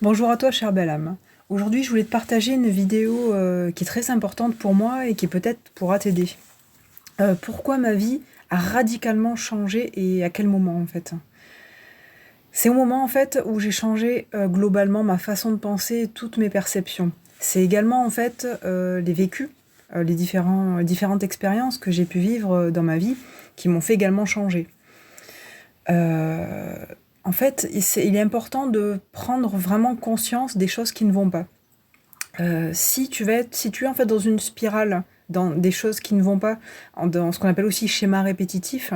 Bonjour à toi, chère belle âme. Aujourd'hui, je voulais te partager une vidéo qui est très importante pour moi et qui peut-être pourra t'aider. Pourquoi ma vie a radicalement changé et à quel moment en fait? C'est au moment en fait où j'ai changé globalement ma façon de penser et toutes mes perceptions. C'est également en fait les vécus, différentes expériences que j'ai pu vivre dans ma vie qui m'ont fait également changer. Euh, En fait, il est important de prendre vraiment conscience des choses qui ne vont pas. Si tu es en fait dans une spirale, dans des choses qui ne vont pas, dans ce qu'on appelle aussi schéma répétitif,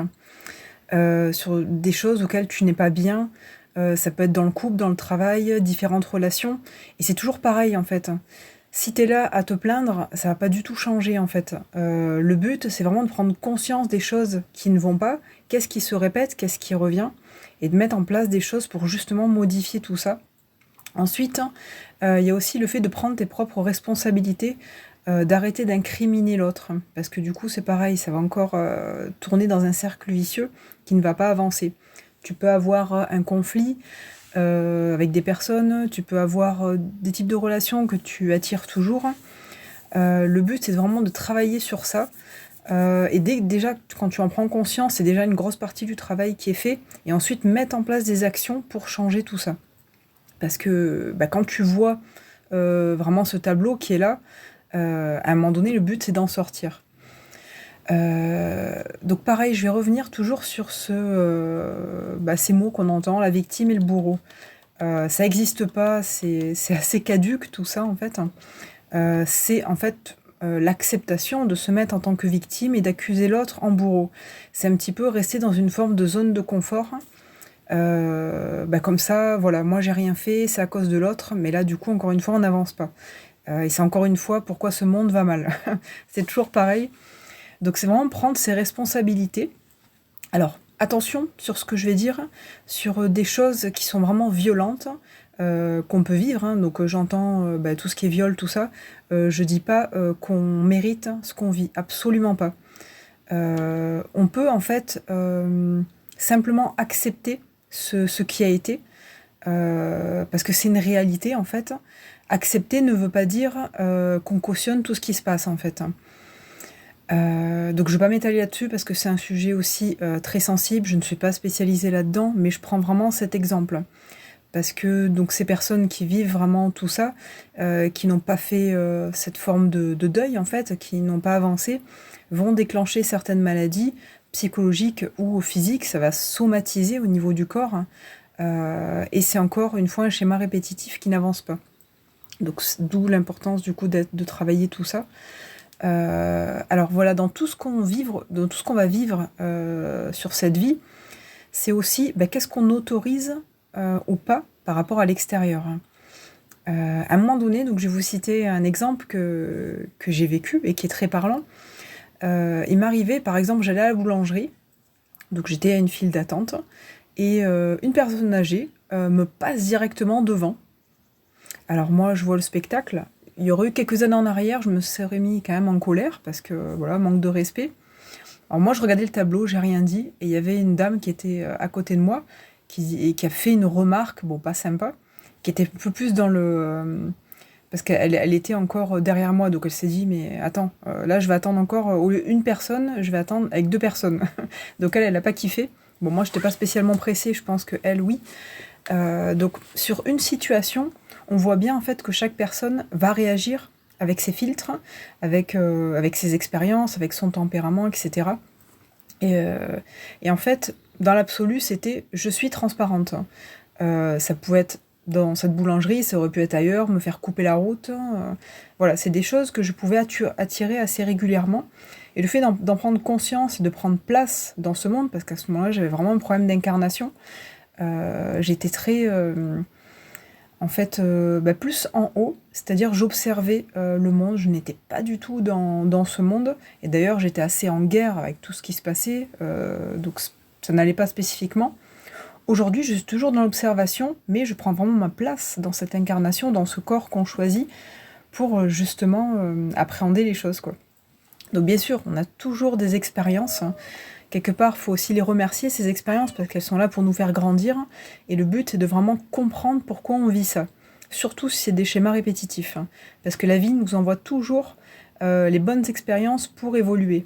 sur des choses auxquelles tu n'es pas bien, ça peut être dans le couple, dans le travail, différentes relations, et c'est toujours pareil en fait. Si tu es là à te plaindre, ça va pas du tout changer en fait. Le but, c'est vraiment de prendre conscience des choses qui ne vont pas, qu'est-ce qui se répète, qu'est-ce qui revient, et de mettre en place des choses pour justement modifier tout ça. Ensuite, il y a aussi le fait de prendre tes propres responsabilités, d'arrêter d'incriminer l'autre. Parce que du coup, c'est pareil, ça va encore tourner dans un cercle vicieux qui ne va pas avancer. Tu peux avoir un conflit avec des personnes, tu peux avoir des types de relations que tu attires toujours. Le but, c'est vraiment de travailler sur ça. Et déjà, quand tu en prends conscience, c'est déjà une grosse partie du travail qui est fait. Et ensuite, mettre en place des actions pour changer tout ça. Parce que quand tu vois vraiment ce tableau qui est là, à un moment donné, le but, c'est d'en sortir. Donc pareil, je vais revenir toujours sur ces mots qu'on entend, la victime et le bourreau. Ça n'existe pas, c'est assez caduque tout ça en fait. C'est en fait l'acceptation de se mettre en tant que victime et d'accuser l'autre en bourreau. C'est un petit peu rester dans une forme de zone de confort. Comme ça, voilà, moi j'ai rien fait, c'est à cause de l'autre, mais là du coup encore une fois on n'avance pas. Et c'est encore une fois pourquoi ce monde va mal. C'est toujours pareil. Donc c'est vraiment prendre ses responsabilités. Alors attention sur ce que je vais dire, sur des choses qui sont vraiment violentes, qu'on peut vivre, hein. Donc j'entends tout ce qui est viol, tout ça. Je dis pas qu'on mérite ce qu'on vit, absolument pas. On peut en fait simplement accepter ce qui a été, parce que c'est une réalité en fait. Accepter ne veut pas dire qu'on cautionne tout ce qui se passe en fait. Donc je ne vais pas m'étaler là-dessus parce que c'est un sujet aussi très sensible, je ne suis pas spécialisée là-dedans, mais je prends vraiment cet exemple. Parce que donc ces personnes qui vivent vraiment tout ça, qui n'ont pas fait cette forme de deuil en fait, qui n'ont pas avancé, vont déclencher certaines maladies psychologiques ou physiques, ça va somatiser au niveau du corps, hein. Et c'est encore une fois un schéma répétitif qui n'avance pas. Donc d'où l'importance du coup de travailler tout ça. Alors voilà, dans tout ce dans tout ce qu'on va vivre sur cette vie, c'est aussi qu'est-ce qu'on autorise ou pas par rapport à l'extérieur. À un moment donné, donc je vais vous citer un exemple que j'ai vécu et qui est très parlant. Il m'arrivait, par exemple, j'allais à la boulangerie, donc j'étais à une file d'attente, et une personne âgée me passe directement devant. Alors moi, je vois le spectacle. Il y aurait eu quelques années en arrière, je me serais mis quand même en colère, parce que, voilà, manque de respect. Alors moi, je regardais le tableau, j'ai rien dit, et il y avait une dame qui était à côté de moi, qui a fait une remarque, bon, pas sympa, qui était un peu plus dans parce qu'elle était encore derrière moi, donc elle s'est dit, mais attends, là, je vais attendre encore, au lieu d'une personne, je vais attendre avec deux personnes. Donc elle a pas kiffé. Bon, moi, j'étais pas spécialement pressée, je pense que elle, oui. Donc sur une situation, on voit bien en fait que chaque personne va réagir avec ses filtres, avec ses expériences, avec son tempérament, etc. Et en fait, dans l'absolu, c'était je suis transparente. Ça pouvait être dans cette boulangerie, ça aurait pu être ailleurs, me faire couper la route. Voilà, c'est des choses que je pouvais attirer assez régulièrement. Et le fait d'en prendre conscience et de prendre place dans ce monde, parce qu'à ce moment-là, j'avais vraiment un problème d'incarnation, j'étais très, en fait, plus en haut, c'est-à-dire j'observais le monde, je n'étais pas du tout dans ce monde, et d'ailleurs j'étais assez en guerre avec tout ce qui se passait, donc ça n'allait pas spécifiquement. Aujourd'hui, je suis toujours dans l'observation, mais je prends vraiment ma place dans cette incarnation, dans ce corps qu'on choisit, pour justement appréhender les choses, quoi. Donc bien sûr, on a toujours des expériences, hein. Quelque part, il faut aussi les remercier, ces expériences, parce qu'elles sont là pour nous faire grandir. Et le but, c'est de vraiment comprendre pourquoi on vit ça. surtout si c'est des schémas répétitifs, hein, parce que la vie nous envoie toujours les bonnes expériences pour évoluer.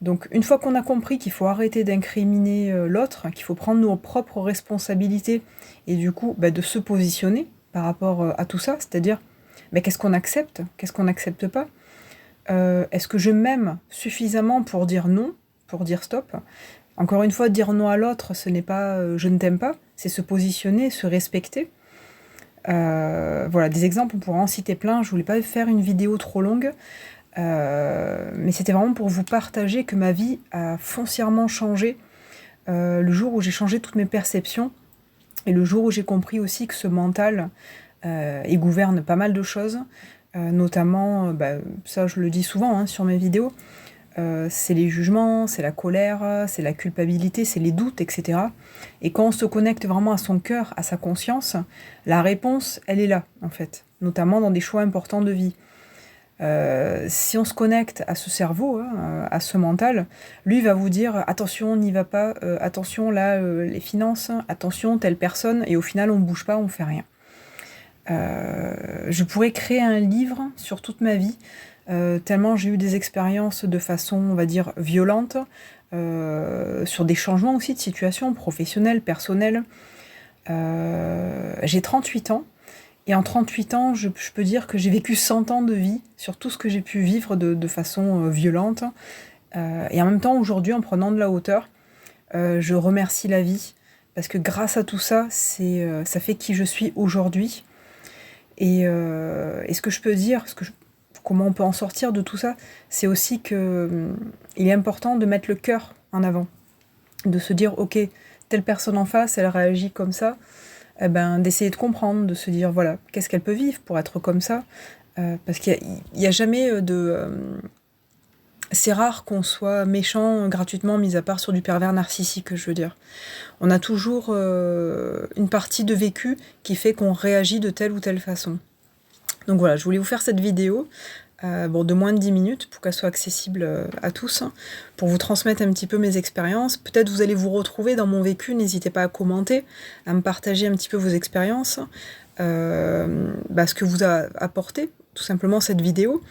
Donc une fois qu'on a compris qu'il faut arrêter d'incriminer l'autre, qu'il faut prendre nos propres responsabilités et du coup de se positionner par rapport à tout ça, c'est-à-dire qu'est-ce qu'on accepte, qu'est-ce qu'on n'accepte pas, est-ce que je m'aime suffisamment pour dire non, pour dire stop. Encore une fois, dire non à l'autre, ce n'est pas je ne t'aime pas, c'est se positionner, se respecter. Voilà, des exemples, on pourra en citer plein, je voulais pas faire une vidéo trop longue, mais c'était vraiment pour vous partager que ma vie a foncièrement changé le jour où j'ai changé toutes mes perceptions et le jour où j'ai compris aussi que ce mental il gouverne pas mal de choses, notamment, ça je le dis souvent hein, sur mes vidéos, c'est les jugements, c'est la colère, c'est la culpabilité, c'est les doutes, etc. Et quand on se connecte vraiment à son cœur, à sa conscience, la réponse, elle est là, en fait, notamment dans des choix importants de vie. Si on se connecte à ce cerveau, hein, à ce mental, lui va vous dire attention, n'y va pas, attention là, les finances, attention, telle personne, et au final on bouge pas, on fait rien. Je pourrais créer un livre sur toute ma vie, tellement j'ai eu des expériences de façon, on va dire, violente, sur des changements aussi de situation professionnelle, personnelle. J'ai 38 ans, et en 38 ans, je peux dire que j'ai vécu 100 ans de vie sur tout ce que j'ai pu vivre de façon violente. Et en même temps, aujourd'hui, en prenant de la hauteur, je remercie la vie, parce que grâce à tout ça, ça fait qui je suis aujourd'hui. Et ce que je peux dire, comment on peut en sortir de tout ça, c'est aussi que il est important de mettre le cœur en avant, de se dire ok, telle personne en face, elle réagit comme ça, d'essayer de comprendre, de se dire voilà, qu'est-ce qu'elle peut vivre pour être comme ça, parce qu'il y a jamais c'est rare qu'on soit méchant gratuitement, mis à part sur du pervers narcissique, je veux dire. On a toujours une partie de vécu qui fait qu'on réagit de telle ou telle façon. Donc voilà, je voulais vous faire cette vidéo, de moins de 10 minutes, pour qu'elle soit accessible à tous, pour vous transmettre un petit peu mes expériences. Peut-être vous allez vous retrouver dans mon vécu, n'hésitez pas à commenter, à me partager un petit peu vos expériences, ce que vous a apporté, tout simplement, cette vidéo.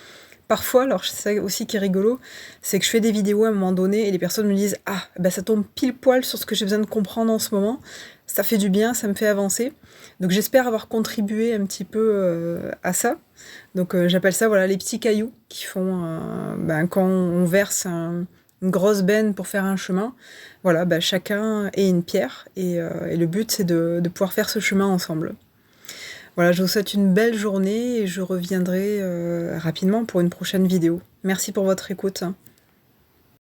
Parfois, alors c'est ça aussi qui est rigolo, c'est que je fais des vidéos à un moment donné et les personnes me disent « Ah, ça tombe pile poil sur ce que j'ai besoin de comprendre en ce moment, ça fait du bien, ça me fait avancer. » Donc j'espère avoir contribué un petit peu à ça. Donc j'appelle ça voilà, les petits cailloux qui font, quand on verse une grosse benne pour faire un chemin, voilà, chacun est une pierre et le but c'est de pouvoir faire ce chemin ensemble. Voilà, je vous souhaite une belle journée et je reviendrai rapidement pour une prochaine vidéo. Merci pour votre écoute.